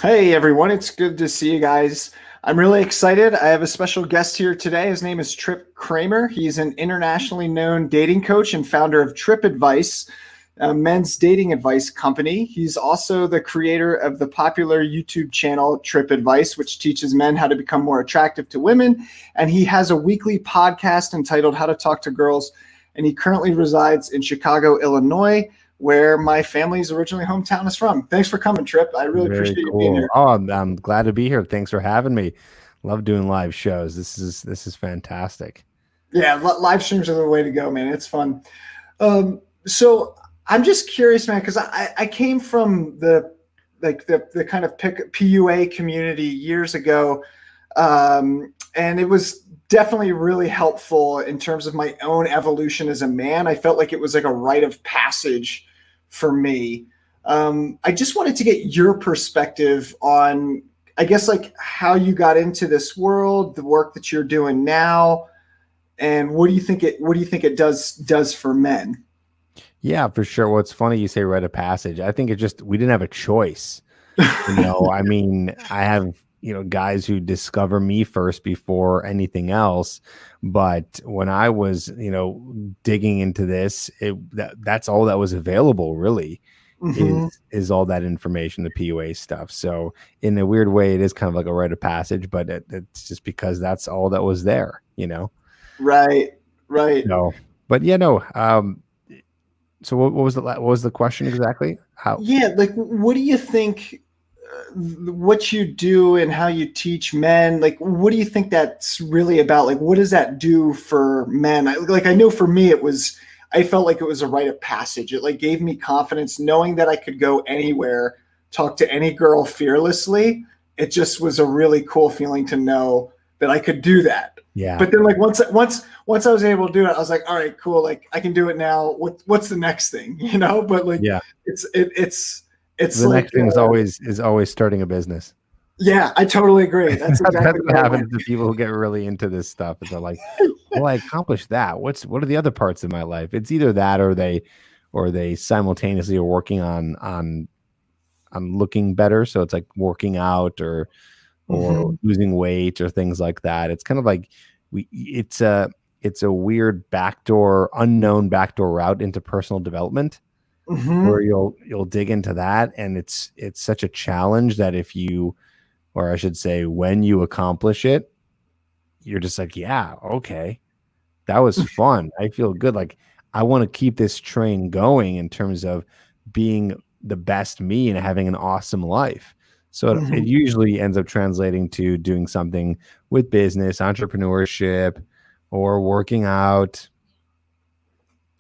Hey everyone, it's good to see you guys. I'm really excited. I have a special guest here today. His name is Tripp Kramer. He's an internationally known dating coach and founder of Tripp Advice, a men's dating advice company. He's also the creator of the popular YouTube channel Tripp Advice, which teaches men how to become more attractive to women. And he has a weekly podcast entitled How to Talk to Girls. And he currently resides in Chicago, Illinois, where my family's originally hometown is from. Thanks for coming, Tripp. I really Very appreciate you being cool. here. Oh, I'm glad to be here. Thanks for having me. Love doing live shows. This is fantastic. Yeah, live streams are the way to go, man. It's fun. So I'm just curious, man, because I came from the kind of PUA community years ago, and it was definitely really helpful in terms of my own evolution as a man. I felt like it was like a rite of passage for me. I just wanted to get your perspective on, I guess, like how you got into this world, the work that you're doing now, and what do you think it does for men? Yeah, for sure. Well, it's funny you say rite of passage. I think it just we didn't have a choice. I mean, I have, guys who discover me first before anything else. But when I was, digging into this, that's all that was available really Hmm. is all that information, the PUA stuff. So in a weird way, it is kind of like a rite of passage, but it's just because that's all that was there. Right, right. No, but yeah, no. So what was the question exactly? How? Yeah, like what do you think what you do and how you teach men, like what do you think that's really about? Like what does that do for men? I know for me I felt like it was a rite of passage. It like gave me confidence knowing that I could go anywhere, talk to any girl fearlessly. It just was a really cool feeling to know that I could do that. Yeah. But then like once I was able to do it, I was like, all right, cool. Like I can do it now. What's the next thing? But like Yeah. it's The like next thing is always starting a business. yeah, I totally agree. That's That's exactly what what I want. happens to people who get really into this stuff. Is they're like, well, I accomplished that. What are the other parts of my life? It's either that or they simultaneously are working on looking better. So it's like working out or Hmm. losing weight or things like that. It's kind of like it's a weird unknown backdoor route into personal development where Hmm. you'll dig into that, and it's such a challenge that if you, or I should say when you accomplish it, you're just like, yeah, okay, that was fun. I feel good. Like I want to keep this train going in terms of being the best me and having an awesome life. So it Hmm. usually ends up translating to doing something with business, entrepreneurship, or working out,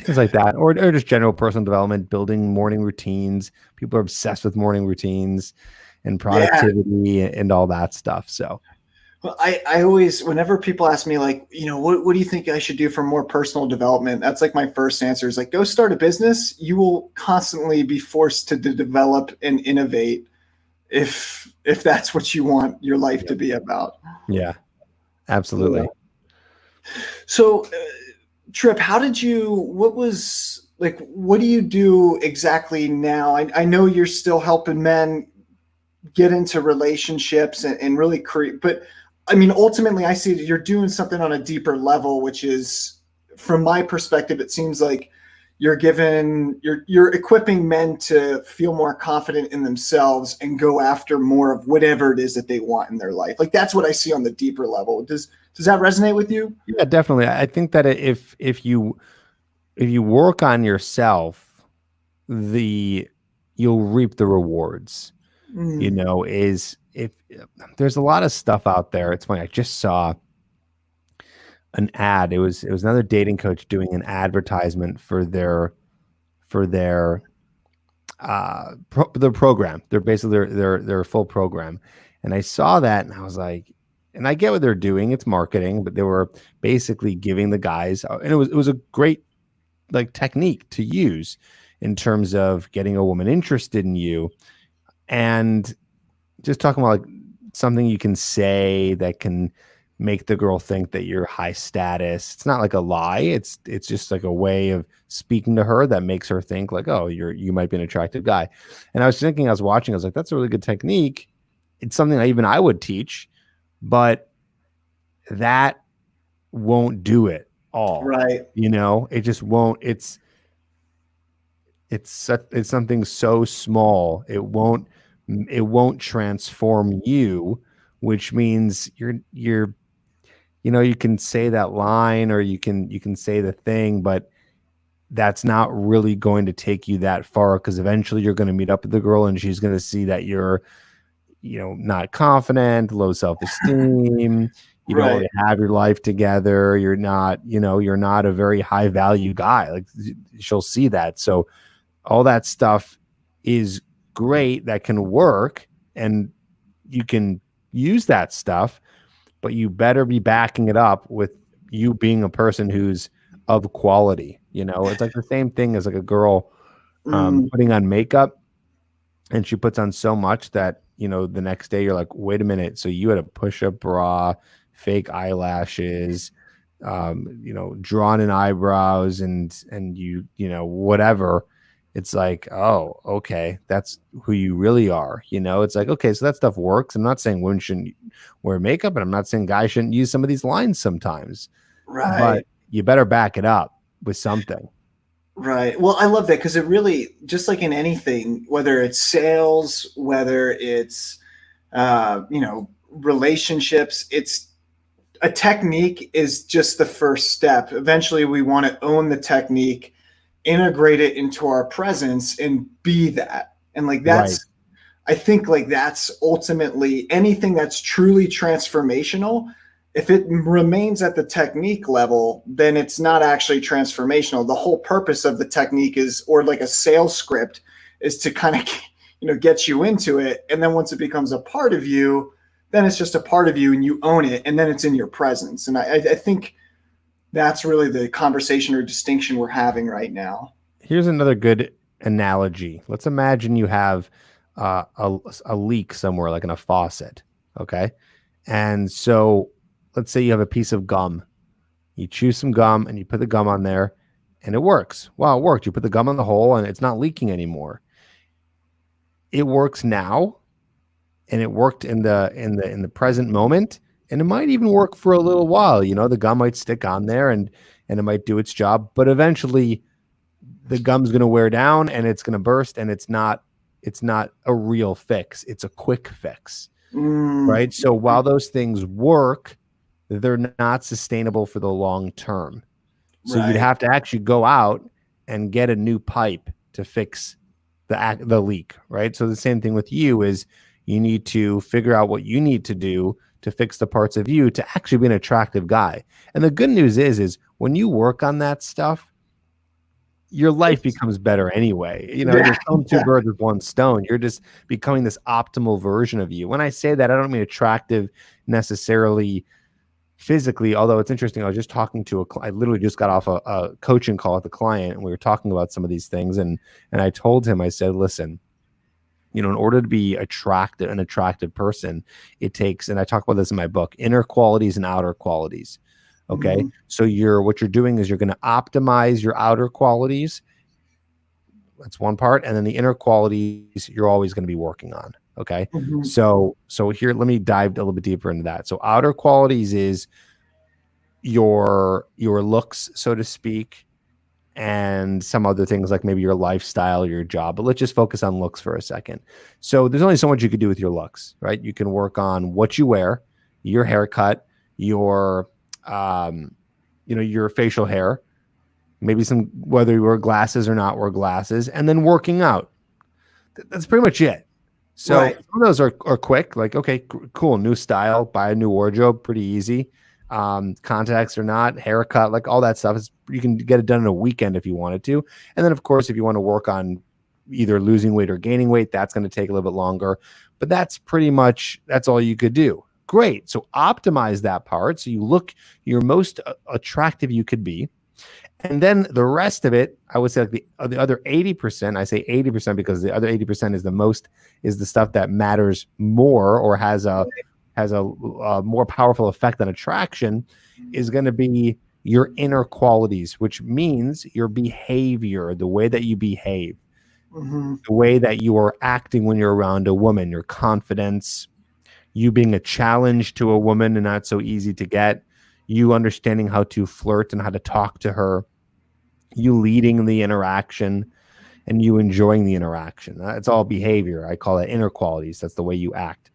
things like that, or just general personal development, building morning routines. People are obsessed with morning routines and Yeah. productivity and all that stuff. So Well, I always, whenever people ask me, like, what do you think I should do for more personal development? That's like my first answer is like, go start a business. You will constantly be forced to develop and innovate if that's what you want your life yeah, to be about. yeah, Yeah. absolutely. So, Trip, what do you do exactly now? I know you're still helping men get into relationships and really create, but I mean, ultimately, I see that you're doing something on a deeper level, which is, from my perspective, it seems like you're equipping men to feel more confident in themselves and go after more of whatever it is that they want in their life. Like that's what I see on the deeper level. Does that resonate with you? Yeah, definitely. I think that if you work on yourself, the you'll reap the rewards. Mm. Is if there's a lot of stuff out there. It's funny. I just saw an ad. It was another dating coach doing an advertisement for their their program. They're basically their full program. And I saw that and I was like, and I get what they're doing. It's marketing, but they were basically giving the guys, and it was a great like technique to use in terms of getting a woman interested in you, and just talking about like something you can say that can make the girl think that you're high status. It's not like a lie. It's just like a way of speaking to her that makes her think like, oh, you might be an attractive guy. And I was watching, I was like, that's a really good technique. It's something that even I would teach, but that won't do it all. Right. It just won't. It's something so small. It won't transform you, which means you can say that line, or you can say the thing, but that's not really going to take you that far, because eventually you're going to meet up with the girl and she's going to see that you're not confident, low self-esteem, you don't Right. really have your life together, you're not a very high value guy. Like, she'll see that. So all that stuff is great, that can work, and you can use that stuff, but you better be backing it up with you being a person who's of quality. It's like the same thing as like a girl Mm, putting on makeup, and she puts on so much that the next day you're like, wait a minute, so you had a push-up bra, fake eyelashes, drawn in eyebrows, and whatever. It's like, oh, okay, that's who you really are. It's like, okay, so that stuff works. I'm not saying women shouldn't wear makeup, and I'm not saying guys shouldn't use some of these lines sometimes, but right. you better back it up with something. Right. Well, I love that because it really, just like in anything, whether it's sales, whether it's, relationships, it's a technique is just the first step. Eventually, we want to own the technique, integrate it into our presence, and be that. And like Right. I think like that's ultimately anything that's truly transformational. If it remains at the technique level, then it's not actually transformational. The whole purpose of the technique is, or like a sales script, is to kind of, get you into it. And then once it becomes a part of you, then it's just a part of you and you own it. And then it's in your presence. And I think that's really the conversation or distinction we're having right now. Here's another good analogy. Let's imagine you have a leak somewhere, like in a faucet. Okay. And so let's say you have a piece of gum. You chew some gum and you put the gum on there, and it works. Wow, it worked. You put the gum in the hole and it's not leaking anymore. It works now, and it worked in the present moment, and it might even work for a little while. The gum might stick on there, and it might do its job, but eventually the gum's going to wear down and it's going to burst, and it's not a real fix. It's a quick fix, Mm, right? So while those things work, they're not sustainable for the long term. So you'd right. have to actually go out and get a new pipe to fix the leak, right? So the same thing with you is, you need to figure out what you need to do to fix the parts of you to actually be an attractive guy. And the good news is when you work on that stuff, your life It's, becomes better anyway. yeah. You're killing two birds with one stone. You're just becoming this optimal version of you. When I say that, I don't mean attractive necessarily physically, although it's interesting. I was just talking to I literally just got off a coaching call with the client, and we were talking about some of these things. And I told him, I said, listen, in order to be an attractive person, it takes, and I talk about this in my book, inner qualities and outer qualities. Okay. Mhm, So what you're doing is you're going to optimize your outer qualities. That's one part. And then the inner qualities you're always going to be working on. Okay. mhm, So here, let me dive a little bit deeper into that. So outer qualities is your looks, so to speak, and some other things like maybe your lifestyle, your job. But let's just focus on looks for a second. So there's only so much you could do with your looks, right? You can work on what you wear, your haircut, um, your facial hair, maybe some, whether you wear glasses or not wear glasses, and then working out. That's pretty much it. So right. some of those are quick, like, okay, cool, new style, buy a new wardrobe, pretty easy. Contacts or not, haircut, like all that stuff is, you can get it done in a weekend if you wanted to. And then of course, if you want to work on either losing weight or gaining weight, that's going to take a little bit longer. But that's all you could do. Great. So optimize that part so you look your most attractive you could be. And then the rest of it, I would say, like the other 80%, I say 80% because the other 80% is the stuff that matters more, or has a more powerful effect on attraction, is going to be your inner qualities, which means your behavior, the way that you behave, Mhm, the way that you are acting when you're around a woman, your confidence, you being a challenge to a woman and not so easy to get, you understanding how to flirt and how to talk to her, you leading the interaction, and you enjoying the interaction. It's all behavior. I call it inner qualities. That's the way you act.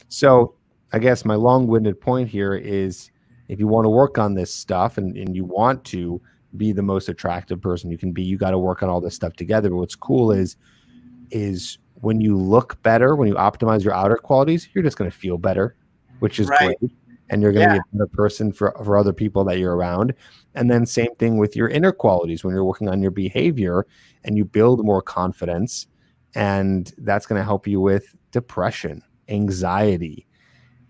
So I guess my long-winded point here is, if you want to work on this stuff, and you want to be the most attractive person you can be, you got to work on all this stuff together. But what's cool is when you look better, when you optimize your outer qualities, you're just going to feel better, which is Right. great. And you're going to Yeah. be a better person for other people that you're around. And then same thing with your inner qualities when you're working on your behavior and you build more confidence. And that's going to help you with depression, anxiety,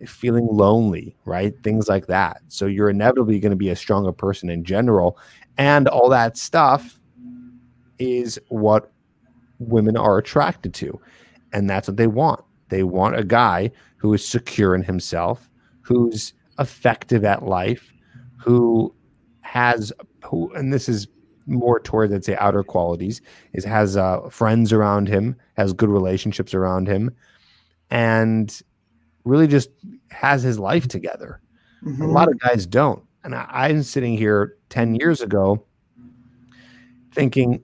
feeling lonely, right? Things like that. So you're inevitably going to be a stronger person in general. And all that stuff is what women are attracted to. And that's what they want. They want a guy who is secure in himself, who's effective at life, who has and this is more towards, I'd say, outer qualities, is has friends around him, has good relationships around him, and really just has his life together. A lot Hmm. of guys don't. And I'm sitting here 10 years ago thinking,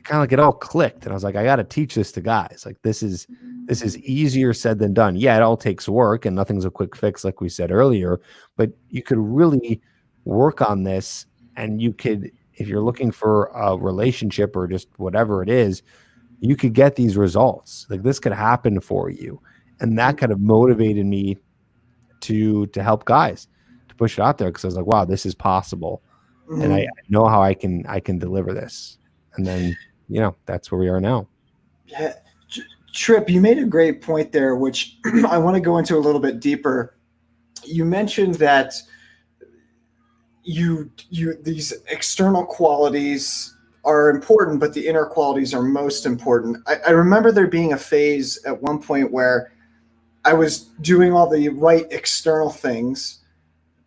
kind of like it all clicked, and I was like, I got to teach this to guys. Like, this is easier said than done. Yeah, it all takes work and nothing's a quick fix, like we said earlier, but you could really work on this. And you could, if you're looking for a relationship or just whatever it is, you could get these results. Like, this could happen for you. And that kind of motivated me to help guys, to push it out there, because I was like, wow, this is possible. And I Hmm. know how I can deliver this. And then, that's where we are now. Yeah. Tripp, you made a great point there, which I want to go into a little bit deeper. You mentioned that you these external qualities are important, but the inner qualities are most important. I remember there being a phase at one point where I was doing all the right external things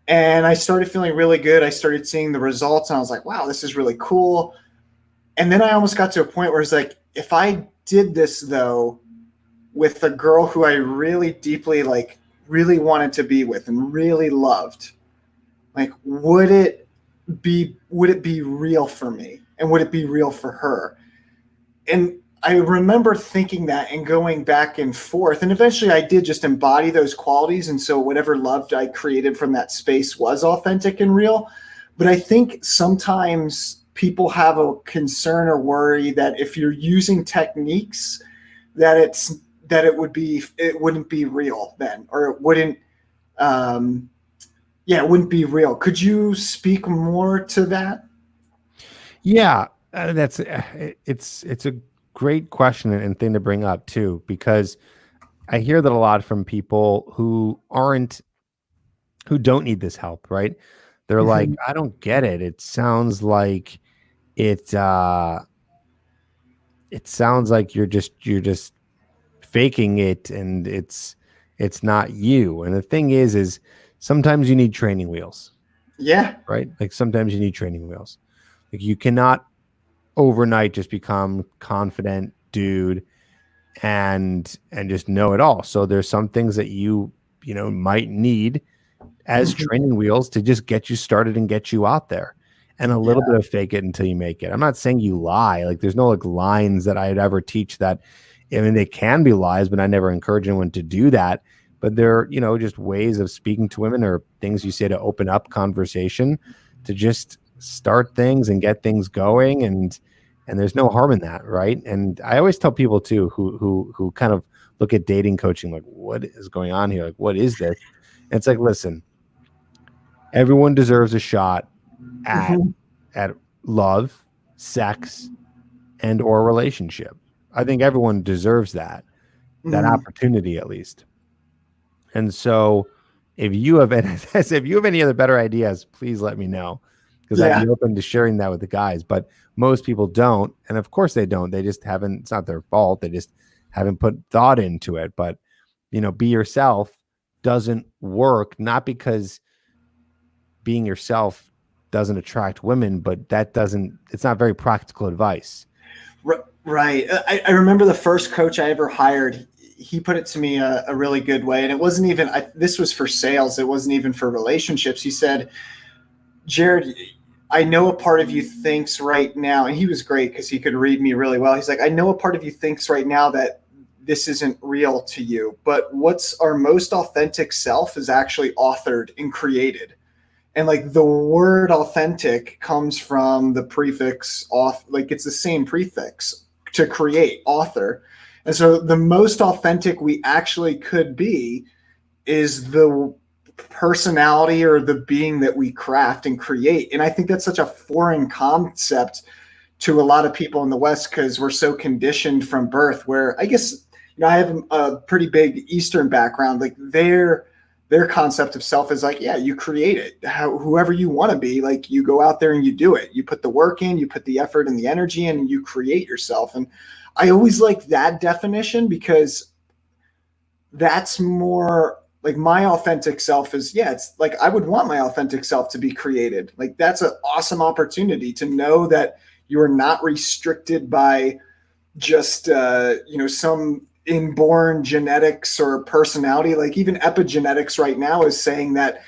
and I started feeling really good. I started seeing the results and I was like, wow, this is really cool. And then I almost got to a point where it's like, if I did this though with a girl who I really deeply really wanted to be with and really loved, like would it be real for me? And would it be real for her? And I remember thinking that and going back and forth. And eventually I did just embody those qualities. And so whatever love I created from that space was authentic and real. But I think sometimes people have a concern or worry that if you're using techniques that it wouldn't be real then, or it wouldn't um yeah, it wouldn't be real. Could you speak more to that? Yeah, that's it's a great question and thing to bring up too, because I hear that a lot from people who don't need this help, right? They're like, Mhm. I don't get it. It it sounds like you're just faking it, and it's not you. And the thing is sometimes you need training wheels, Yeah. right? Like, sometimes you need training wheels. Like, you cannot overnight just become confident dude and just know it all. So there's some things that you might need as Mhm. training wheels to just get you started and get you out there. And a Yeah. little bit of fake it until you make it. I'm not saying you lie. Like, there's no like lines that I'd ever teach that. I mean, they can be lies, but I never encourage anyone to do that. But they're, just ways of speaking to women, or things you say to open up conversation, to just start things and get things going. And there's no harm in that, right? And I always tell people too, who kind of look at dating coaching like, what is going on here? Like, what is this? And it's like, listen, everyone deserves a shot at Mhm. at love, sex, and or relationship. I think everyone deserves that Mhm. opportunity at least. And so, if you have any, if you have any other better ideas, please let me know, because I'd Yeah. be open to sharing that with the guys. But most people don't, and of course they don't. They just haven't. It's not their fault. They just haven't put thought into it. But be yourself doesn't work, not because being yourself doesn't attract women, but that doesn't, it's not very practical advice. Right. I remember the first coach I ever hired. he put it to me a really good way, and it wasn't even this was for sales. It wasn't even for relationships. He said, Jared, I know a part of you thinks right now, and he was great because he could read me really well. He's like, I know a part of you thinks right now that this isn't real to you, but what's our most authentic self is actually authored and created. And like the word authentic comes from the prefix auth, like it's the same prefix to create, author. And so the most authentic we actually could be is the personality or the being that we craft and create. And I think that's such a foreign concept to a lot of people in the West because we're so conditioned from birth. Where I guess I have a pretty big Eastern background. Like their concept of self is like, yeah, you create it. Whoever you want to be, like you go out there and you do it. You put the work in, you put the effort and the energy in, and you create yourself. And I always like that definition because that's more like my authentic self is, yeah, it's like I would want my authentic self to be created. Like that's an awesome opportunity to know that you are not restricted by just some inborn genetics or personality. Like even epigenetics right now is saying that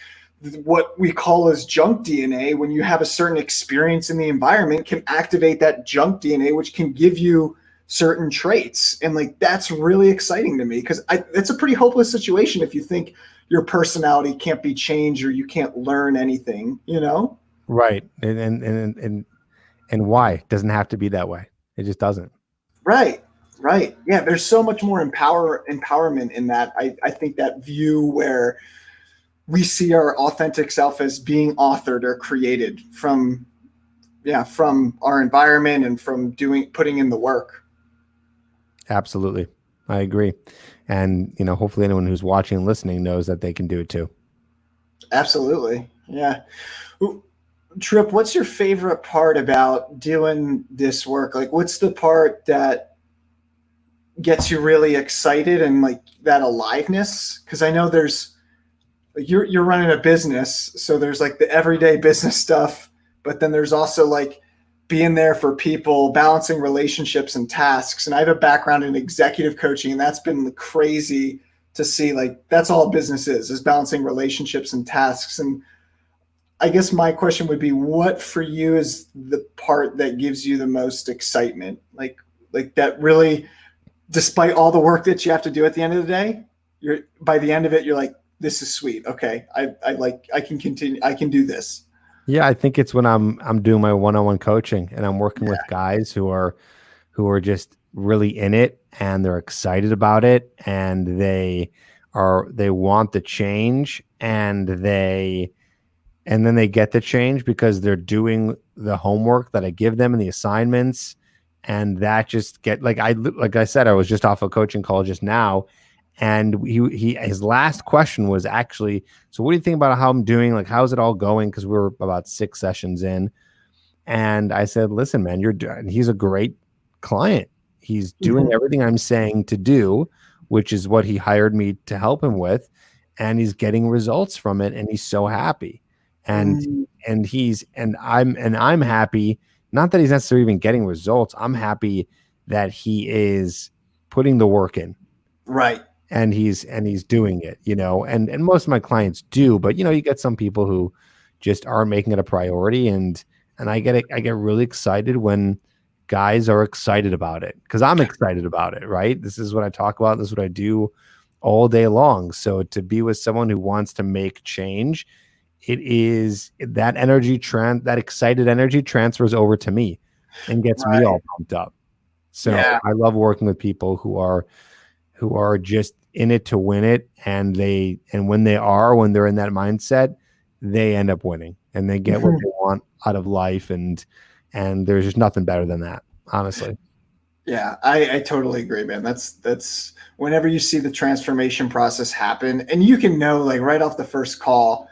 what we call as junk DNA, when you have a certain experience in the environment, can activate that junk DNA, which can give you certain traits. And like that's really exciting to me because it's a pretty hopeless situation if you think your personality can't be changed or you can't learn anything, you know? Right. And why? It doesn't have to be that way. It just doesn't. Right. Right. Yeah. There's so much more empowerment in that. I think that view where we see our authentic self as being authored or created from our environment and from putting in the work. Absolutely. I agree. And, hopefully anyone who's watching and listening knows that they can do it too. Absolutely. Yeah. Tripp, what's your favorite part about doing this work? Like, what's the part that gets you really excited and like that aliveness? Because I know there's like you're running a business, so there's like the everyday business stuff, but then there's also like being there for people, balancing relationships and tasks. And I have a background in executive coaching, and that's been crazy to see. Like that's all business is balancing relationships and tasks. And I guess my question would be, what for you is the part that gives you the most excitement? Like that really, despite all the work that you have to do at the end of the day, by the end of it, you're like, this is sweet. Okay. I can continue. I can do this. Yeah, I think it's when I'm doing my one-on-one coaching and I'm working with guys who are just really in it and they're excited about it and they want the change and then they get the change because they're doing the homework that I give them and the assignments, and that just like I said, I was just off a coaching call just now, and his last question was actually, so what do you think about how I'm doing? Like, how's it all going? Because we're about 6 sessions in, and I said, listen, man, he's a great client. He's doing everything I'm saying to do, which is what he hired me to help him with, and he's getting results from it, and he's so happy. And I'm happy, not that he's necessarily even getting results. I'm happy that he is putting the work in. Right. And he's doing it, and most of my clients do, but you get some people who just aren't making it a priority, and I get really excited when guys are excited about it because I'm excited about it, right? This is what I talk about. This is what I do all day long. So to be with someone who wants to make change, it is that that excited energy transfers over to me and gets me all pumped up. So I love working with people who are just in it to win it. And when they're in that mindset, they end up winning and they get what they want out of life. And there's just nothing better than that, honestly. Yeah, I totally agree, man. That's whenever you see the transformation process happen, and you can know like right off the first call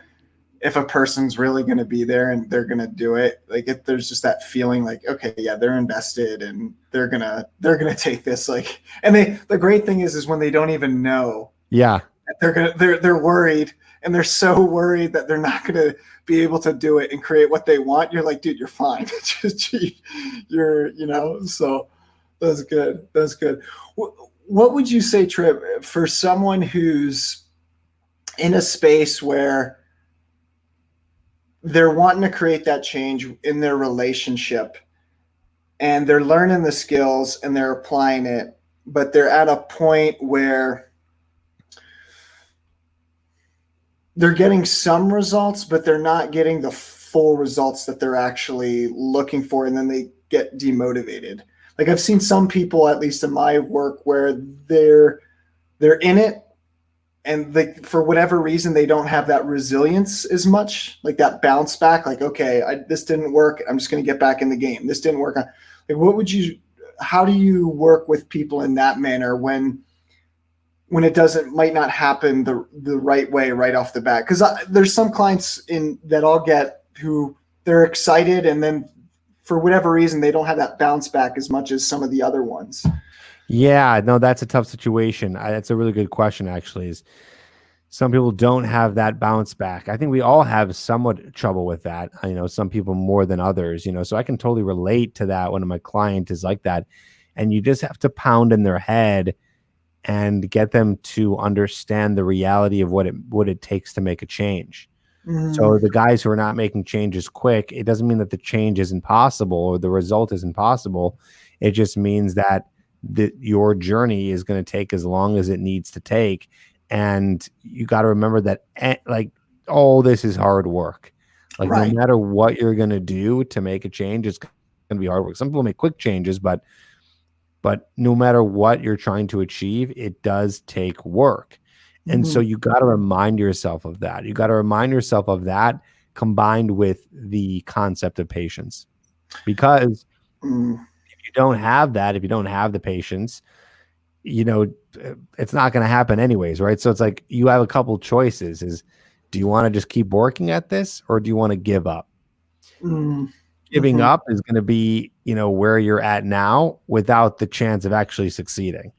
if a person's really going to be there and they're going to do it. Like if there's just that feeling like, okay, yeah, they're invested and they're gonna take this. Like, and the great thing is when they don't even know. Yeah, they're worried, and they're so worried that they're not going to be able to do it and create what they want. You're like, dude, you're fine. So that's good. That's good. what would you say, Tripp, for someone who's in a space where they're wanting to create that change in their relationship and they're learning the skills and they're applying it, but they're at a point where they're getting some results, but they're not getting the full results that they're actually looking for, and then they get demotivated. Like I've seen some people, at least in my work, where they're in it, and they, for whatever reason, they don't have that resilience as much, like that bounce back. Like, okay, this didn't work. I'm just going to get back in the game. This didn't work. Like, what would you? How do you work with people in that manner when it doesn't might not happen the right way right off the bat? Because there's some clients in that I'll get who they're excited, and then for whatever reason they don't have that bounce back as much as some of the other ones. Yeah, no, that's a tough situation. That's a really good question, actually. Is some people don't have that bounce back. I think we all have somewhat trouble with that. Some people more than others, so I can totally relate to that when my client is like that. And you just have to pound in their head and get them to understand the reality of what it takes to make a change. So the guys who are not making changes quick, it doesn't mean that the change isn't possible or the result isn't possible. It just means that your journey is going to take as long as it needs to take. And you got to remember that all this is hard work. Like Right. No matter what you're going to do to make a change, it's going to be hard work. Some people make quick changes, but no matter what you're trying to achieve, it does take work. And so you got to remind yourself of that. You got to remind yourself of that combined with the concept of patience. Because if you don't have that, if you don't have the patience, it's not going to happen anyways, right? So it's like you have a couple choices. Do you want to just keep working at this, or do you want to give up? Giving up is going to be, where you're at now without the chance of actually succeeding.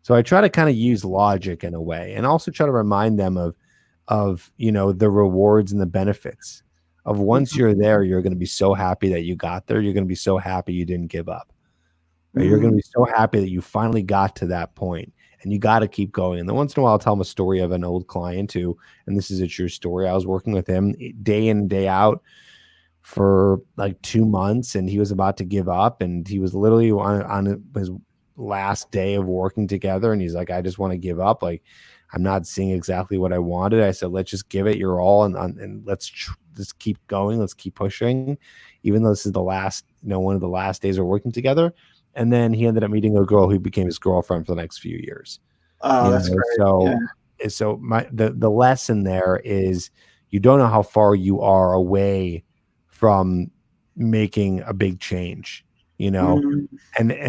So I try to kind of use logic in a way, and also try to remind them of the rewards and the benefits of once you're there. You're going to be so happy that you got there. You're going to be so happy you didn't give up. Right? You're going to be so happy that you finally got to that point, and you got to keep going. And then once in a while, I'll tell them a story of an old client who, and this is a true story. I was working with him day in, day out for like 2 months, and he was about to give up, and he was literally on his last day of working together, and he's like, I just want to give up. Like, I'm not seeing exactly what I wanted. I said, let's just give it your all, and let's just keep going. Let's keep pushing, even though this is the last, one of the last days we're working together. And then he ended up meeting a girl who became his girlfriend for the next few years. Oh, that's great. So the lesson there is, you don't know how far you are away from making a big change, and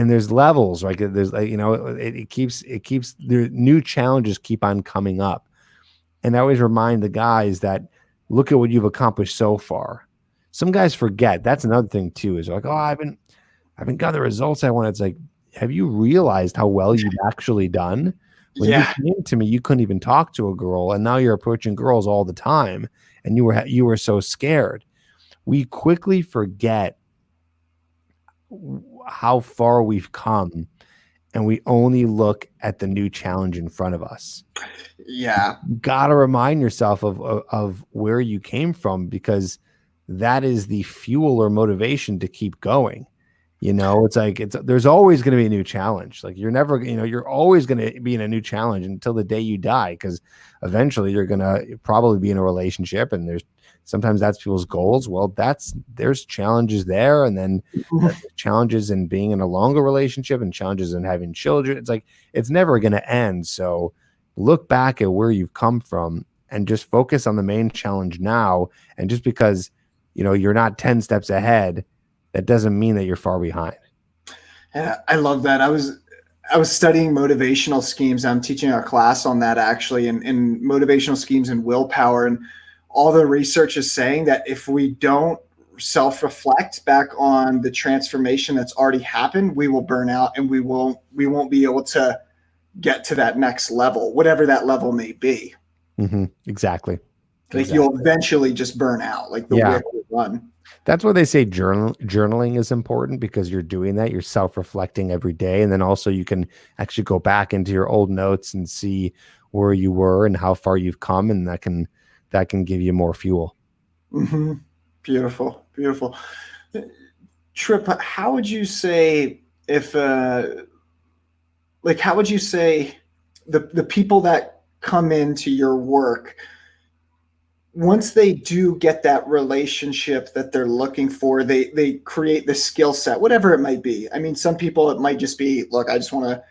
there's levels, right? There's it keeps the new challenges keep on coming up. And I always remind the guys that look at what you've accomplished so far. Some guys forget. That's another thing too, is like, oh, I haven't got the results I wanted. It's like, have you realized how well you've actually done? When you came to me, you couldn't even talk to a girl, and now you're approaching girls all the time, and you were so scared. We quickly forget how far we've come, and we only look at the new challenge in front of us. Yeah. You gotta remind yourself of where you came from, because that is the fuel or motivation to keep going. It's like there's always going to be a new challenge. Like you're never, you're always going to be in a new challenge until the day you die, because eventually you're going to probably be in a relationship, and sometimes that's people's goals. Well, there's challenges there, and then challenges in being in a longer relationship, and challenges in having children. It's like it's never going to end. So look back at where you've come from and just focus on the main challenge now. And just because you're not 10 steps ahead, that doesn't mean that you're far behind. Yeah, I love that. I was studying motivational schemes. I'm teaching a class on that actually, and motivational schemes and willpower. And all the research is saying that if we don't self-reflect back on the transformation that's already happened, we will burn out, and we won't be able to get to that next level, whatever that level may be. Exactly. Like you'll eventually just burn out, like the wick will run. That's why they say journaling is important, because you're doing that, you're self-reflecting every day, and then also you can actually go back into your old notes and see where you were and how far you've come, and that can give you more fuel. Hmm. Beautiful, beautiful. Tripp, how would you say if like how would you say the people that come into your work, once they do get that relationship that they're looking for, they create the skill set, whatever it might be. I mean, some people it might just be, look, I just want to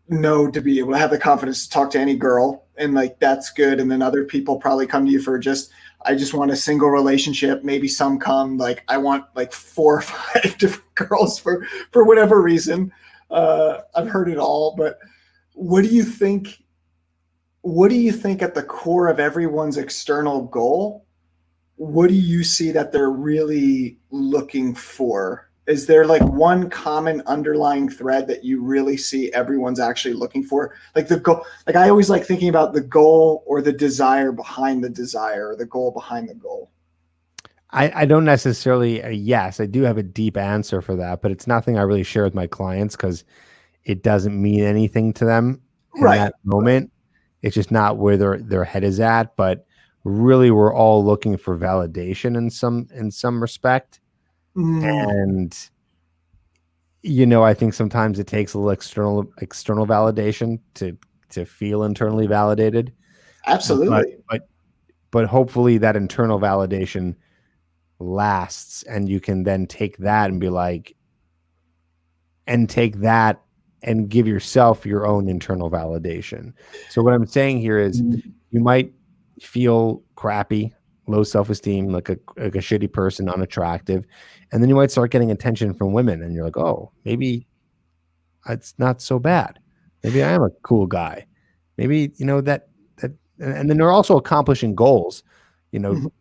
know to be able to have the confidence to talk to any girl, and like that's good. And then other people probably come to you for just, I just want a single relationship. Maybe some come like, I want like 4 or 5 different girls for whatever reason. I've heard it all. But what do you think, what do you think at the core of everyone's external goal, what do you see that they're really looking for? Is there like one common underlying thread that you really see everyone's actually looking for? Like the goal, like I always like thinking about the goal or the desire behind the desire, or the goal behind the goal. I don't necessarily, yes, I do have a deep answer for that, but it's nothing I really share with my clients because it doesn't mean anything to them in Right. that moment. It's just not where their head is at. But really, we're all looking for validation in some respect. Mm, And I think sometimes it takes a little external validation to feel internally validated. But absolutely. but but hopefully that internal validation lasts, and you can then take that and be like, and take that and give yourself your own internal validation. So what I'm saying here is, Mm, you might feel crappy, low self-esteem, like a shitty person, unattractive, and then you might start getting attention from women, and you're like, oh, maybe it's not so bad. Maybe I am a cool guy. Maybe that, and then they're also accomplishing goals. You know, mhm,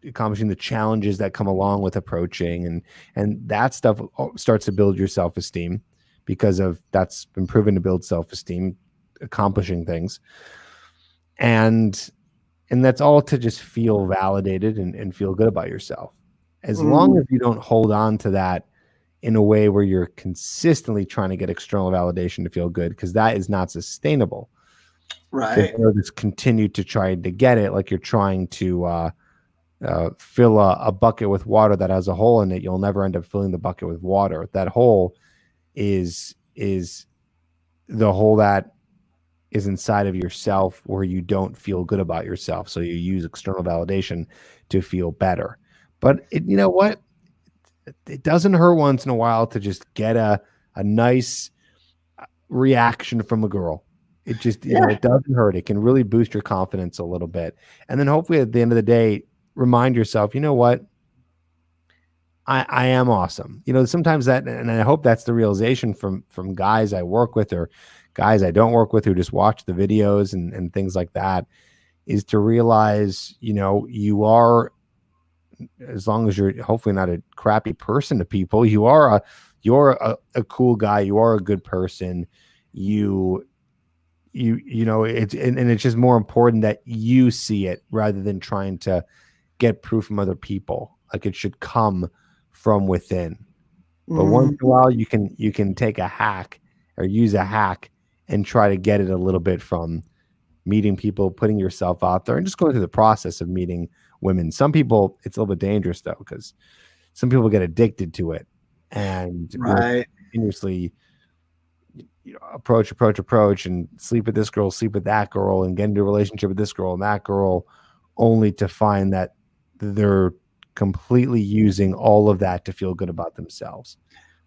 accomplishing the challenges that come along with approaching, and that stuff starts to build your self-esteem, because of that's been proven to build self-esteem, accomplishing things, and that's all to just feel validated and feel good about yourself. As long mm, as you don't hold on to that in a way where you're consistently trying to get external validation to feel good, because that is not sustainable, because right. you'll just continue to try to get it, like you're trying to fill a bucket with water that has a hole in it. You'll never end up filling the bucket with water. That hole is the hole that is inside of yourself, where you don't feel good about yourself. So you use external validation to feel better. But you know what? It doesn't hurt once in a while to just get a nice reaction from a girl. It just, Yeah. it doesn't hurt. It can really boost your confidence a little bit. And then hopefully at the end of the day, remind yourself, you know what? I am awesome. Sometimes that, and I hope that's the realization from guys I work with, or guys I don't work with, who just watch the videos and things like that, is to realize, you are, as long as you're hopefully not a crappy person to people, you're a cool guy. You are a good person. You it's, and it's just more important that you see it, rather than trying to get proof from other people. Like, it should come from within. But once Mm, in a while, you can take a hack, or use a hack, and try to get it a little bit from meeting people, putting yourself out there, and just going through the process of meeting women. Some people, it's a little bit dangerous though, because some people get addicted to it, and will right. continuously, approach, and sleep with this girl, sleep with that girl, and get into a relationship with this girl and that girl, only to find that they're completely using all of that to feel good about themselves.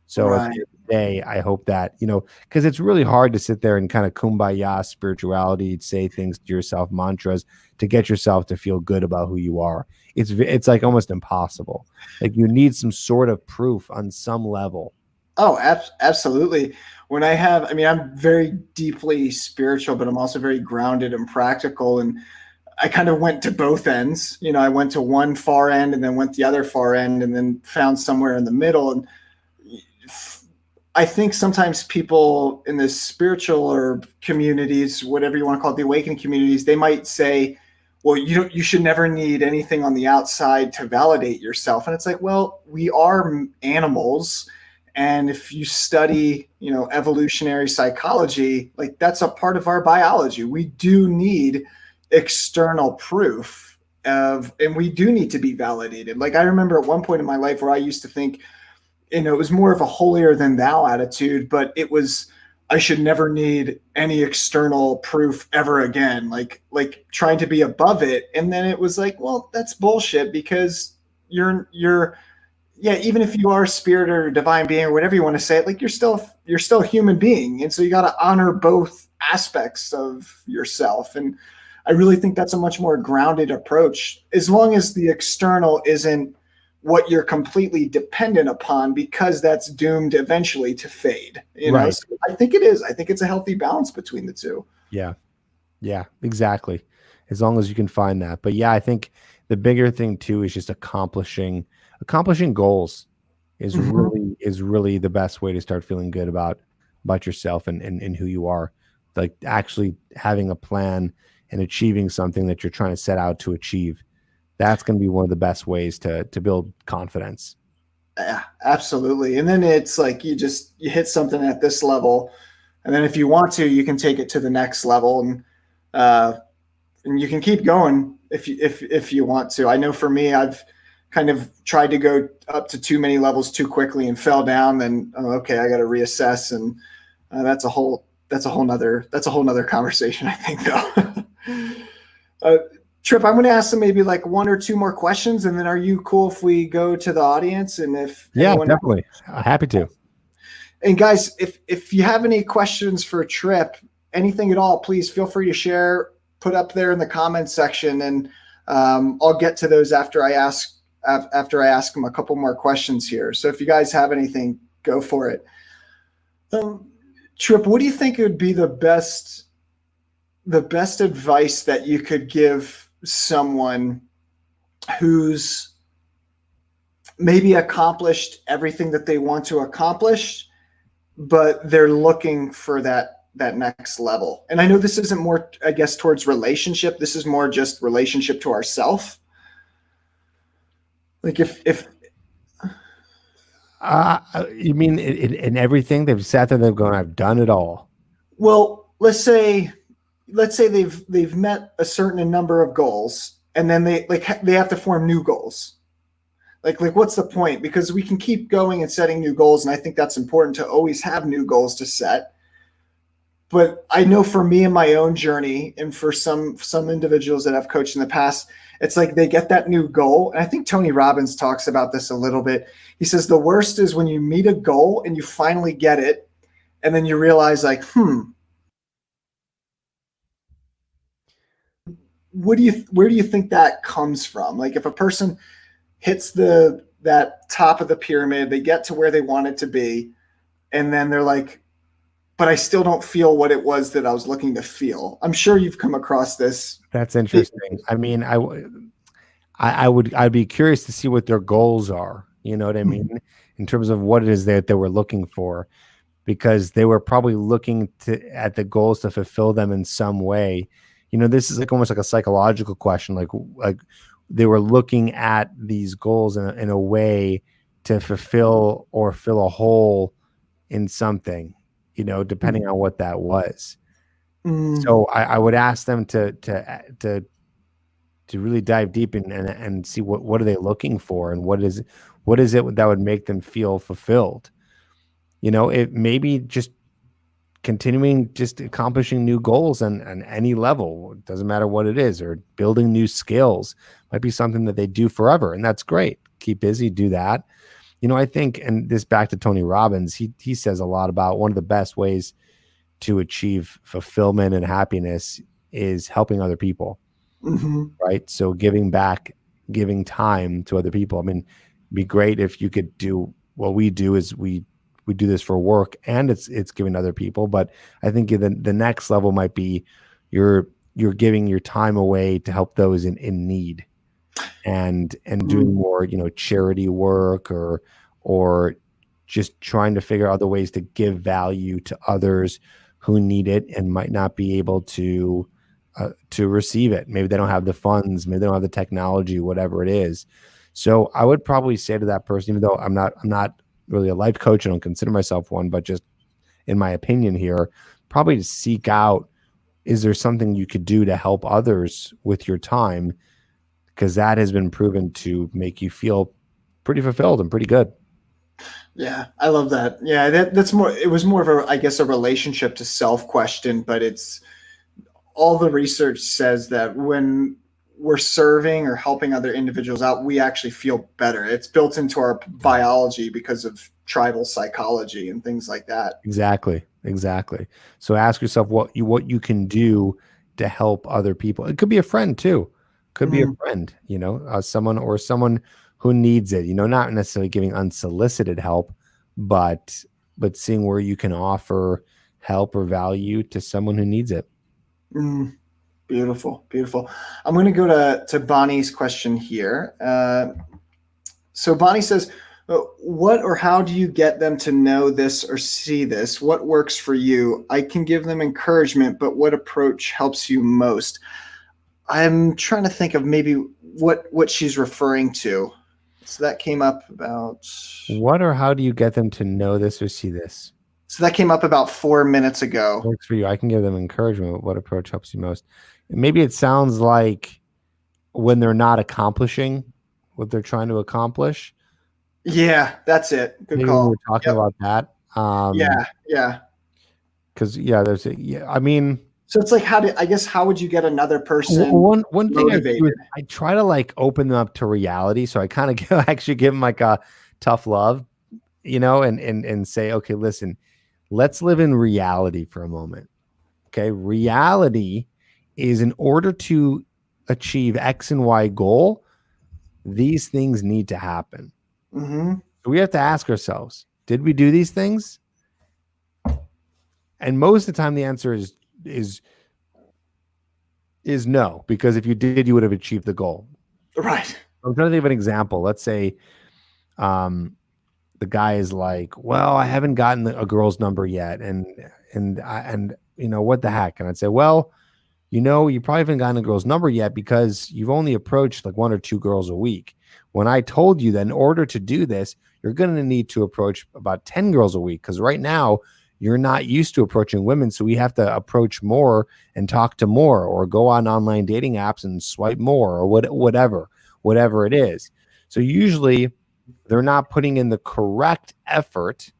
So at the Right. end of the day, I hope that, because it's really hard to sit there and kind of kumbaya spirituality, say things to yourself, mantras, to get yourself to feel good about who you are. It's like almost impossible. Like, you need some sort of proof on some level. Oh, absolutely. When I have, I mean, I'm very deeply spiritual, but I'm also very grounded and practical. And I kind of went to both ends. I went to one far end and then went the other far end and then found somewhere in the middle. And I think sometimes people in the spiritual or communities, whatever you want to call it, the awakening communities, they might say, well, you should never need anything on the outside to validate yourself. And it's like, well, we are animals. And if you study, evolutionary psychology, like that's a part of our biology. We do need external proof and we do need to be validated. Like I remember at one point in my life where I used to think, it was more of a holier than thou attitude, but it was, I should never need any external proof ever again, like trying to be above it. And then it was like, well, that's bullshit because you're yeah, even if you are a spirit or a divine being or whatever you want to say it, like you're still a human being. And so you got to honor both aspects of yourself. And I really think that's a much more grounded approach, as long as the external isn't what you're completely dependent upon, because that's doomed eventually to fade. Right. So I think it is. I think it's a healthy balance between the two. Yeah. Yeah, exactly. As long as you can find that. But yeah, I think the bigger thing too is just accomplishing goals Mhm. is really the best way to start feeling good about yourself and who you are. Like actually having a plan and achieving something that you're trying to set out to achieve. That's going to be one of the best ways to build confidence. Yeah, absolutely. And then it's like you hit something at this level, and then if you want to, you can take it to the next level, uh, and you can keep going if you want to. I know for me, I've kind of tried to go up to too many levels too quickly and fell down. Then okay, I got to reassess, and that's a whole nother conversation. I think though. uh, Tripp, I'm going to ask them maybe like one or two more questions, and then are you cool if we go to the audience and if Yeah, anyone definitely. Happy to. and guys, if you have any questions for Tripp, anything at all, please feel free to share, put up there in the comments section, and I'll get to those after I ask them a couple more questions here. So if you guys have anything, go for it. Um, Tripp, what do you think would be the best advice that you could give someone who's maybe accomplished everything that they want to accomplish, but they're looking for that next level? And I know this isn't more, I guess, towards relationship. This is more just relationship to ourself. Like if You mean in everything they've sat there, they've gone, I've done it all. well, let's say they've met a certain number of goals, and then they have to form new goals. Like what's the point? Because we can keep going and setting new goals, and I think that's important to always have new goals to set. But I know for me in my own journey, and for some individuals that I've coached in the past, it's like they get that new goal. And I think Tony Robbins talks about this a little bit. He says the worst is when you meet a goal and you finally get it, and then you realize like, where do you think that comes from? Like if a person hits that top of the pyramid, they get to where they want it to be, and then they're like, but I still don't feel what it was that I was looking to feel. I'm sure you've come across this. That's interesting. I mean, I'd be curious to see what their goals are. You know what I mean? In terms of what it is that they were looking for, because they were probably looking at the goals to fulfill them in some way. This is like almost like a psychological question. Like they were looking at these goals in a way to fulfill or fill a hole in something, depending on what that was. Mm, So I would ask them to really dive deep and see what are they looking for, and what is it that would make them feel fulfilled. It maybe just continuing, just accomplishing new goals on any level. It doesn't matter what it is, or building new skills might be something that they do forever, and that's great. Keep busy, do that. I think, and this back to Tony Robbins, he says a lot about one of the best ways to achieve fulfillment and happiness is helping other people, mhm, right? So giving back, giving time to other people. I mean, it'd be great if you could do what we do. Is we do this for work, and it's giving other people. But I think the next level might be you're giving your time away to help those in need, and doing mm, more, charity work, or just trying to figure out other ways to give value to others who need it and might not be able to to receive it. Maybe they don't have the funds, maybe they don't have the technology, whatever it is. So I would probably say to that person, even though I'm not really a life coach, I don't consider myself one, but just in my opinion here, probably to seek out, is there something you could do to help others with your time? Because that has been proven to make you feel pretty fulfilled and pretty good. Yeah, I love that. Yeah, that's more. It was more of a, I guess, a relationship to self question, but it's all the research says that when we're serving or helping other individuals out, we actually feel better. It's built into our biology because of tribal psychology and things like that. Exactly. Exactly. So ask yourself what you can do to help other people. It could be a friend too. Could be a Mhm. friend, someone who needs it. Not necessarily giving unsolicited help, but seeing where you can offer help or value to someone who needs it. Mm, beautiful, beautiful. I'm going to go to Bonnie's question here. So Bonnie says, what or how do you get them to know this or see this? What works for you? I can give them encouragement, but what approach helps you most? I'm trying to think of maybe what she's referring to. So that came up about What or how do you get them to know this or see this? 4 minutes ago. Works for you. I can give them encouragement. What approach helps you most? Maybe it sounds like when they're not accomplishing what they're trying to accomplish. Yeah, that's it. Good Maybe we call. were talking Yep. about that. Yeah, yeah. Because yeah, I mean, So it's like how would you get another person one thing I do is motivated? I try to like open them up to reality. So I kind of actually give them like a tough love, and say, okay, listen, let's live in reality for a moment. Okay, reality is in order to achieve X and Y goal, these things need to happen. Mm-hmm. So we have to ask ourselves, did we do these things? And most of the time the answer is is no, because if you did, you would have achieved the goal. Right. I'm trying to think of an example. Let's say um, the guy is like, "Well, I haven't gotten a girl's number yet," and what the heck? And I'd say, "Well, you probably haven't gotten a girl's number yet because you've only approached like one or two girls a week. When I told you that in order to do this, you're going to need to approach about 10 girls a week because right now you're not used to approaching women. So we have to approach more and talk to more or go on online dating apps and swipe more or whatever it is. So usually they're not putting in the correct effort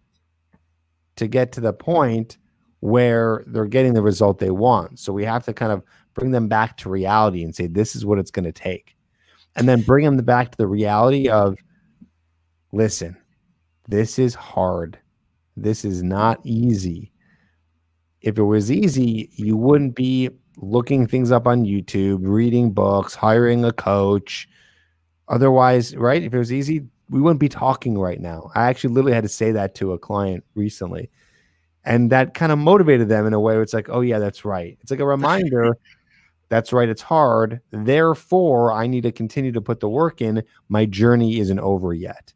to get to the point where they're getting the result they want. So we have to kind of bring them back to reality and say, this is what it's going to take. And then bring them back to the reality of, listen, this is hard. This is not easy. If it was easy, you wouldn't be looking things up on YouTube, reading books, hiring a coach. Otherwise, right? If it was easy, we wouldn't be talking right now. I actually literally had to say that to a client recently. And that kind of motivated them in a way where it's like, oh, yeah, that's right. It's like a reminder. That's right. It's hard. Therefore, I need to continue to put the work in. My journey isn't over yet.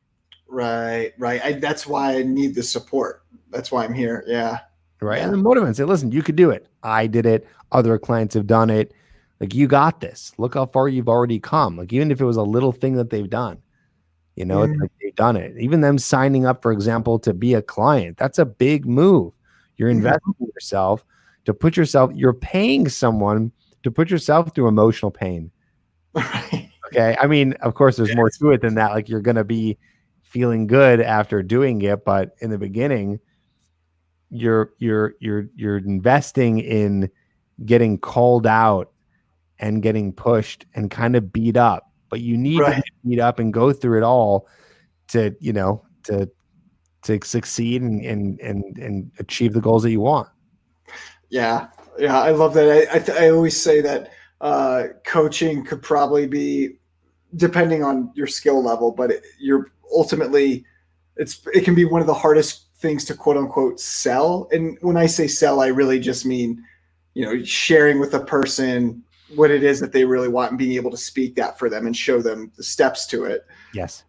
Right, right. That's why I need the support. That's why I'm here. Yeah, Right. And yeah. then motivate and say, listen, you could do it. I did it. Other clients have done it. Like, you got this. Look how far you've already come. Like, even if it was a little thing that they've done, it's Mm, like they've done it. Even them signing up, for example, to be a client, that's a big move. You're investing mhm. in yourself you're paying someone to put yourself through emotional pain. Right. Okay. I mean, of course, there's more to it than that. Like, you're going to be feeling good after doing it. But in the beginning, you're investing in getting called out and getting pushed and kind of beat up. But you need to Right. get beat up and go through it all to succeed and achieve the goals that you want. Yeah, yeah. I love that. I always say that coaching could probably be depending on your skill level, but you're ultimately it can be one of the hardest things to quote unquote sell. And when I say sell, I really just mean sharing with a person what it is that they really want and being able to speak that for them and show them the steps to it. Yes.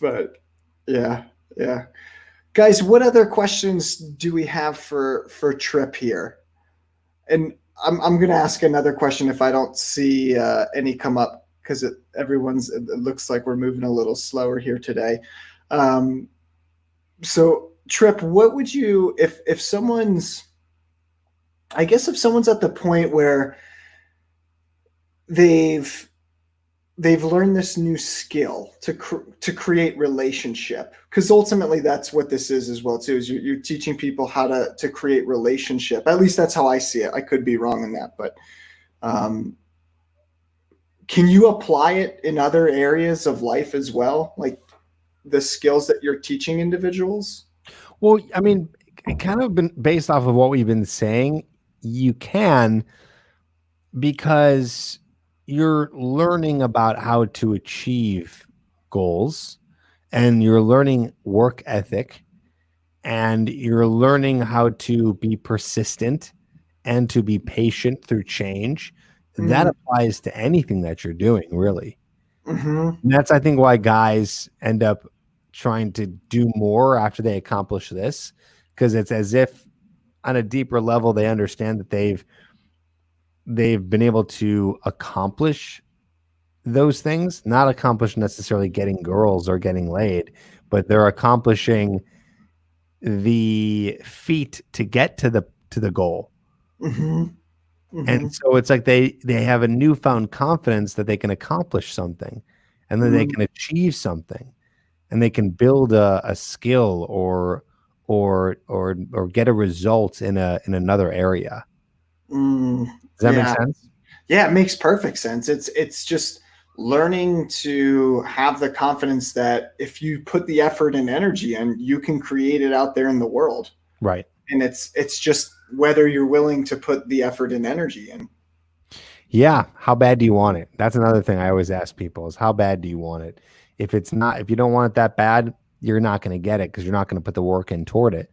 But yeah, yeah. Guys, what other questions do we have for Tripp here? And I'm going to ask another question if I don't see any come up because it looks like we're moving a little slower here today. Um, so Tripp, what would you if someone's I guess if someone's at the point where they've they've learned this new skill to create relationship, because ultimately that's what this is as well too, is you're teaching people how to create relationship. At least that's how I see it. I could be wrong in that, but um, can you apply it in other areas of life as well, like the skills that you're teaching individuals? Well, I mean, it kind of been based off of what we've been saying. You can, because you're learning about how to achieve goals, and you're learning work ethic, and you're learning how to be persistent and to be patient through change. That Mm, applies to anything that you're doing, really. mm-hmm, And that's, I think, why guys end up trying to do more after they accomplish this, because it's as if on a deeper level they understand that they've been able to accomplish those things, not accomplish necessarily getting girls or getting laid, but they're accomplishing the feat to get to the goal. mm-hmm, And mm-hmm, so it's like they have a newfound confidence that they can accomplish something, and that they mm, can achieve something, and they can build a skill or get a result in another area. mm. Does that make Yeah. sense? Yeah, it makes perfect sense. It's just learning to have the confidence that if you put the effort and energy in, you can create it out there in the world. Right. And it's just whether you're willing to put the effort and energy in. Yeah. How bad do you want it? That's another thing I always ask people is how bad do you want it? If you don't want it that bad, you're not going to get it because you're not going to put the work in toward it.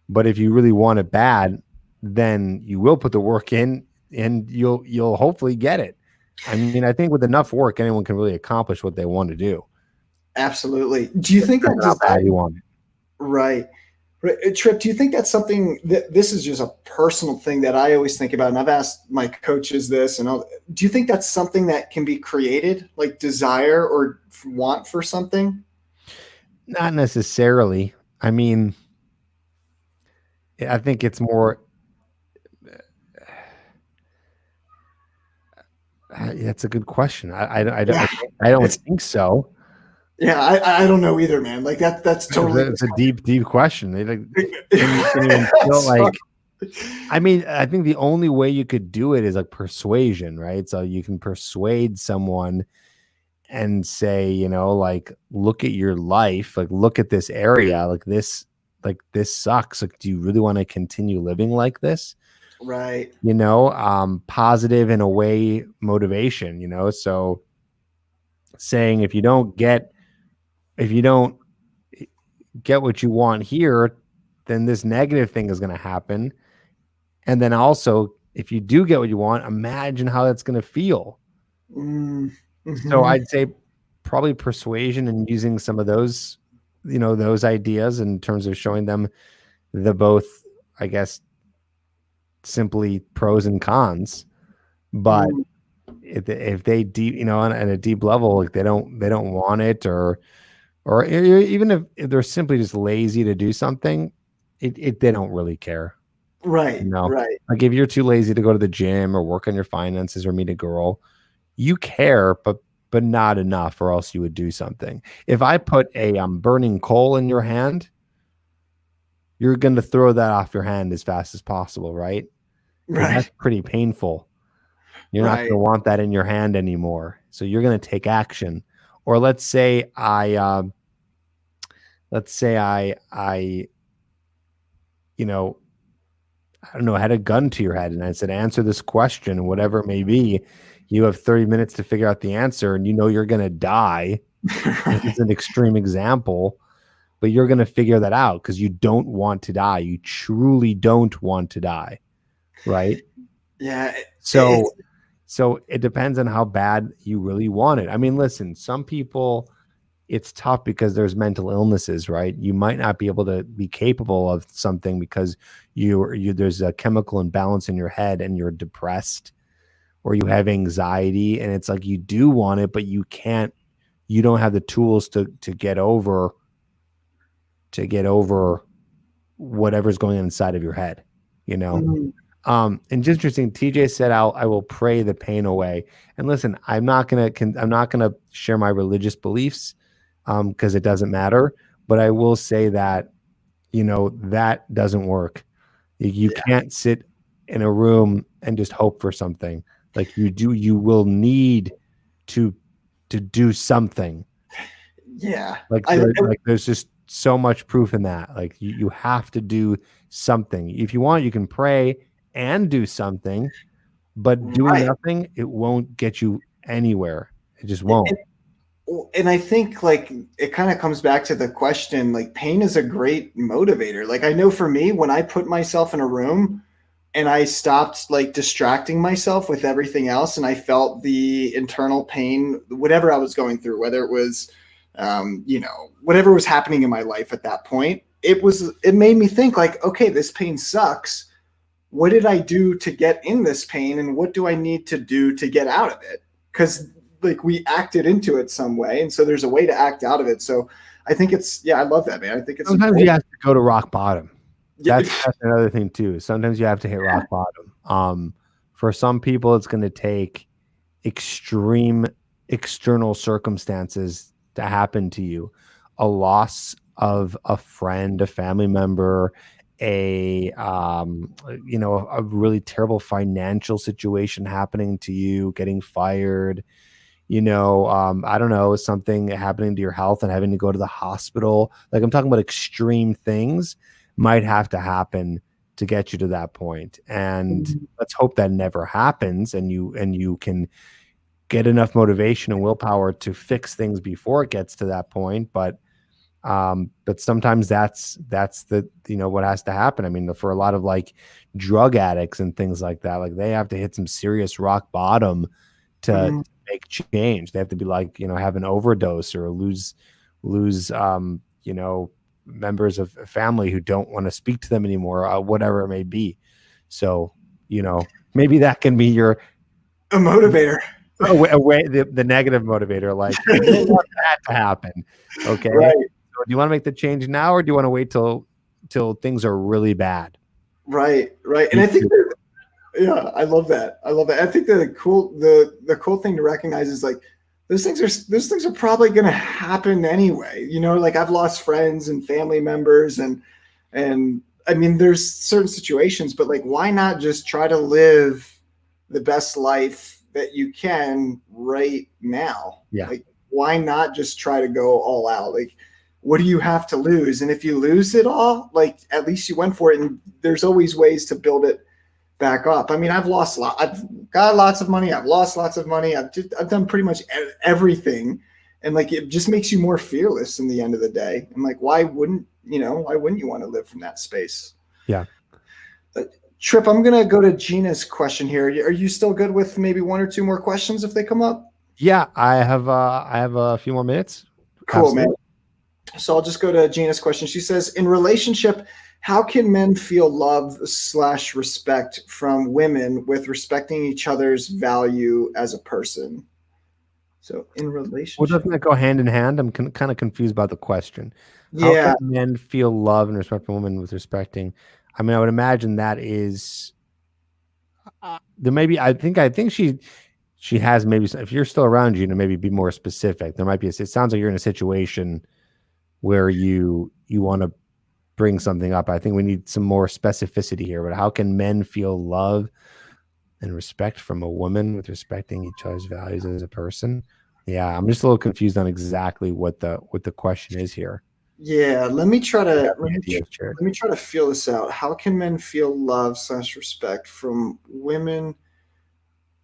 But if you really want it bad, then you will put the work in and you'll hopefully get it. I mean, I think with enough work, anyone can really accomplish what they want to do. Absolutely. Do you It think depends that on how desire bad you want it. right? Trip, do you think that's something that this is just a personal thing that I always think about? And I've asked my coaches this and all. Do you think that's something that can be created, like desire or want for something? Not necessarily. I mean, I think it's more. That's a good question. Yeah. I don't It's think so. yeah, I don't know either, man. Like that's totally It's a deep question. Like, can you instill That's fun. like? I mean, I think the only way you could do it is like persuasion, right? So you can persuade someone and say, like, look at your life, like, look at this area, like this sucks. Like, do you really want to continue living like this? Right. Positive in a way motivation, so saying if you don't get what you want here, then this negative thing is going to happen. And then also, if you do get what you want, imagine how that's going to feel. Mm, So hmm. I'd say probably persuasion and using some of those, those ideas in terms of showing them the both, I guess, simply pros and cons. But Mm, if they deep, on a deep level, like they don't want it, or even if they're simply just lazy to do something, they don't really care. right. Right. Like if you're too lazy to go to the gym or work on your finances or meet a girl, you care, but not enough, or else you would do something. If I put a burning coal in your hand, you're going to throw that off your hand as fast as possible, right? Because that's Right. pretty painful. You're not going Right. to want that in your hand anymore. So you're going to take action. Or let's say you know, I don't know, had a gun to your head and I said, answer this question, whatever it may be. You have 30 minutes to figure out the answer, and you're going to die. This is Right. an extreme example, but you're going to figure that out because you don't want to die. You truly don't want to die. Right. Yeah. It's So it depends on how bad you really want it. I mean, listen, some people, it's tough because there's mental illnesses, right? You might not be able to be capable of something because there's a chemical imbalance in your head and you're depressed or you have anxiety, and it's like you do want it, but you can't. You don't have the tools to get over whatever's going on inside of your head, you know. Mhm. And just interesting, TJ said, I will pray the pain away. And listen, I'm not gonna share my religious beliefs, because it doesn't matter. But I will say that, that doesn't work. You Yeah. can't sit in a room and just hope for something. Like you will need to do something. Yeah. Like I, there's just so much proof in that. Like you have to do something. If you want, you can pray and do something, but doing right. nothing, it won't get you anywhere. It just won't. And I think like it kind of comes back to the question, like pain is a great motivator. Like I know for me, when I put myself in a room and I stopped like distracting myself with everything else and I felt the internal pain, whatever I was going through, whether it was, whatever was happening in my life at that point, it made me think like, okay, this pain sucks. What did I do to get in this pain and what do I need to do to get out of it? Because like we acted into it some way. And so there's a way to act out of it. So I think I love that, man. I think it's Sometimes you important. have to go to rock bottom. Yeah. That's another thing too. Sometimes you have to hit rock bottom. For some people, it's going to take extreme external circumstances to happen to you, a loss of a friend, a family member, a really terrible financial situation happening to you, getting fired, I don't know, something happening to your health and having to go to the hospital. Like I'm talking about extreme things might have to happen to get you to that point. And let's hope that never happens and you can get enough motivation and willpower to fix things before it gets to that point. But sometimes that's the what has to happen. I mean, for a lot of like drug addicts and things like that, like they have to hit some serious rock bottom to Mhm. make change. They have to be like, have an overdose or lose members of family who don't want to speak to them anymore, whatever it may be. So, maybe that can be your A motivator. the negative motivator. Like, I don't want that to happen. Okay. Right. So do you want to make the change now or do you want to wait till things are really bad? Right. Right. And Me I think too. yeah, I love that. I love that. I think the cool thing to recognize is like those things are probably going to happen anyway. Like I've lost friends and family members and I mean there's certain situations, but like why not just try to live the best life that you can right now? Yeah. Like why not just try to go all out? Like what do you have to lose? And if you lose it all, like at least you went for it and there's always ways to build it back up. I mean, I've lost a lot. I've got lots of money. I've lost lots of money. I've done pretty much everything, and like it just makes you more fearless in the end of the day. And like, why wouldn't you want to live from that space? Yeah. Tripp, I'm gonna go to Gina's question here. Are you still good with maybe one or two more questions if they come up? Yeah. I have a few more minutes. Cool, man. Absolutely. So I'll just go to Gina's question. She says, in relationship, how can men feel love/respect from women with respecting each other's value as a person? So in Well, relationship. doesn't that go hand in hand? I'm kind of confused about the question. How can Yeah. men feel love and respect from women with respecting? I mean, I would imagine that is there. Maybe I think she has maybe if you're still around, maybe be more specific. There might be. It sounds like you're in a situation where you want to bring something up. I think we need some more specificity here. But how can men feel love and respect from a woman with respecting each other's values as a person? Yeah, I'm just a little confused on exactly what the question is here. Yeah. Let me try I to got the ideas, Jared. let me try to feel this out. How can men feel love/respect from women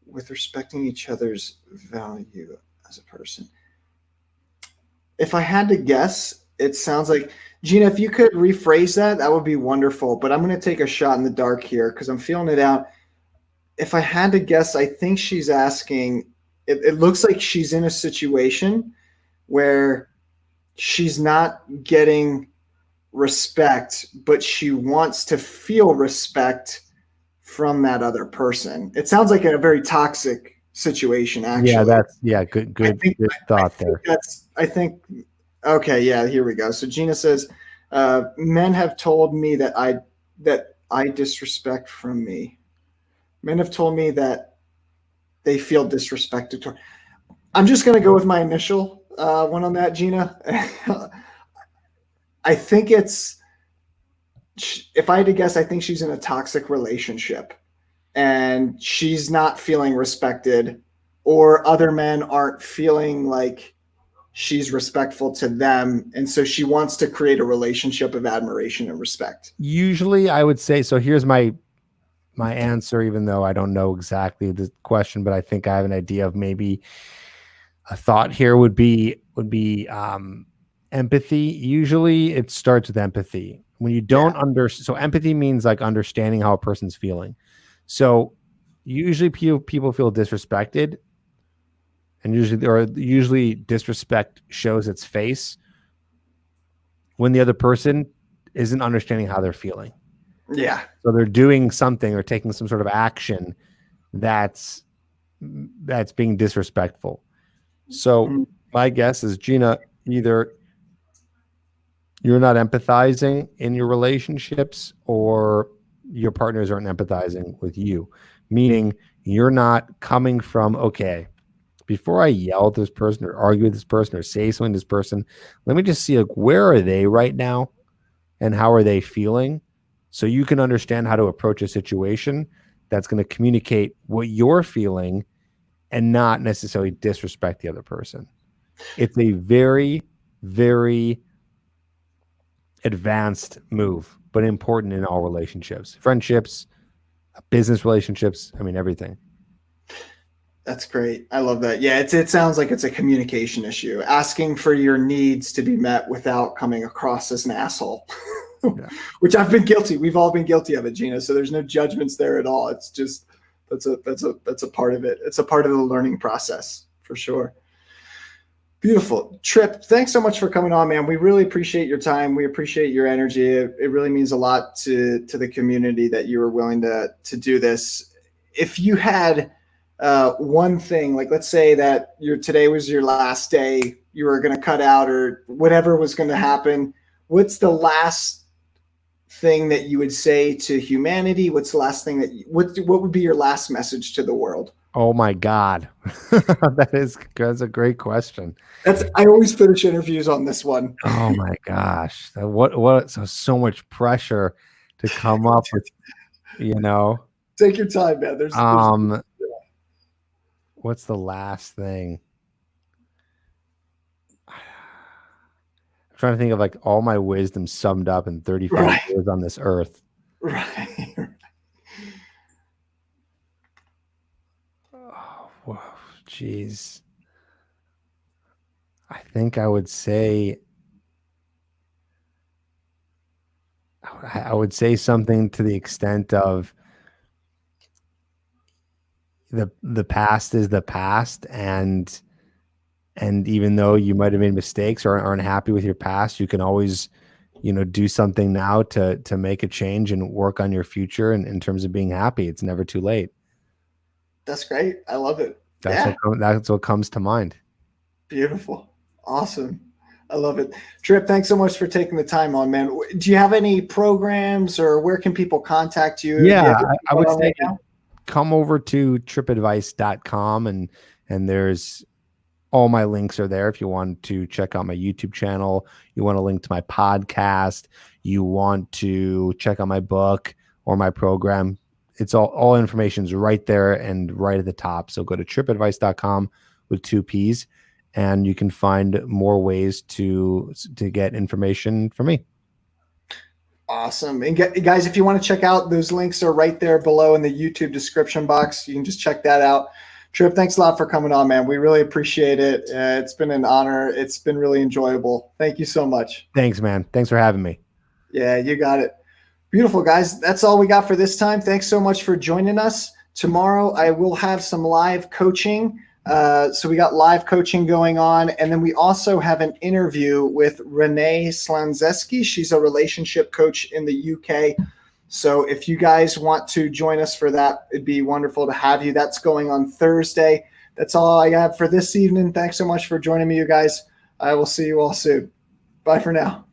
with respecting each other's value as a person? If I had to guess, it sounds like Gina, if you could rephrase that, that would be wonderful. But I'm going to take a shot in the dark here because I'm feeling it out. If I had to guess, I think she's asking. It looks like she's in a situation where she's not getting respect, but she wants to feel respect from that other person. It sounds like a very toxic situation, Yeah, actually. that's good I thought think there. that's I think okay, yeah, here we go. So Gina says, men have told me that I disrespect from me. Men have told me that they feel disrespected. I'm just gonna go with my initial one on that, Gina. I think it's if I had to guess, I think she's in a toxic relationship and she's not feeling respected, or other men aren't feeling like she's respectful to them. And so she wants to create a relationship of admiration and respect. Usually I would say, so here's my answer, even though I don't know exactly the question, but I think I have an idea of maybe a thought here would be empathy. Usually it starts with empathy. When you Yeah. don't so empathy means like understanding how a person's feeling. So usually people feel disrespected, and usually disrespect shows its face when the other person isn't understanding how they're feeling. Yeah. So they're doing something or taking some sort of action that's being disrespectful. So Mm, my guess is, Gina, either you're not empathizing in your relationships or your partners aren't empathizing with you, meaning you're not coming from, okay, before I yell at this person or argue with this person or say something to this person, let me just see, like, where are they right now and how are they feeling, so you can understand how to approach a situation that's going to communicate what you're feeling and not necessarily disrespect the other person. It's a very, very advanced move, but important in all relationships, friendships, business relationships. I mean, everything. that's great. I love that. Yeah, it sounds like it's a communication issue. Asking for your needs to be met without coming across as an asshole. Yeah. Which I've been guilty. We've all been guilty of it, Gina. So there's no judgments there at all. It's just that's a part of it. It's a part of the learning process for sure. Beautiful. Tripp, thanks so much for coming on, man. We really appreciate your time. We appreciate your energy. It really means a lot to the community that you were willing to do this. If you had one thing, like let's say that today was your last day, you were going to cut out or whatever was going to happen, what's the last thing that you would say to humanity? What's the last thing what would be your last message to the world? Oh my God. That's a great question. I always finish interviews on this one. Oh my gosh. So much pressure to come up with, you know. Take your time, man. There's Um, what's the last thing? I'm trying to think of like all my wisdom summed up in 35 right, years on this earth. right. Oh, whoa, jeez. I think I would say I would say something to the extent of the past is the past, and even though you might have made mistakes or aren't happy with your past, you can always, do something now to make a change and work on your future. And in terms of being happy, it's never too late. That's great. I love it. That's Yeah, what comes to mind. beautiful. Awesome. I love it. Tripp, thanks so much for taking the time on, man. Do you have any programs or where can people contact you? Do you Yeah, have anything I going would on say right now? come over to trippadvice.com, and there's all my links are there. If you want to check out my YouTube channel, you want to link to my podcast, you want to check out my book or my program, it's all information is right there and right at the top. So go to trippadvice.com with two P's, and you can find more ways to get information from me. Awesome. And guys, if you want to check out, those links are right there below in the YouTube description box. You can just check that out. Tripp, thanks a lot for coming on, man. We really appreciate it. It's been an honor. It's been really enjoyable. Thank you so much. Thanks, man. Thanks for having me. Yeah, you got it. Beautiful, guys. That's all we got for this time. Thanks so much for joining us. Tomorrow, I will have some live coaching So we got live coaching going on. And then we also have an interview with Renee Slanzeski. She's a relationship coach in the UK. So if you guys want to join us for that, it'd be wonderful to have you. That's going on Thursday. That's all I have for this evening. Thanks so much for joining me, you guys. I will see you all soon. Bye for now.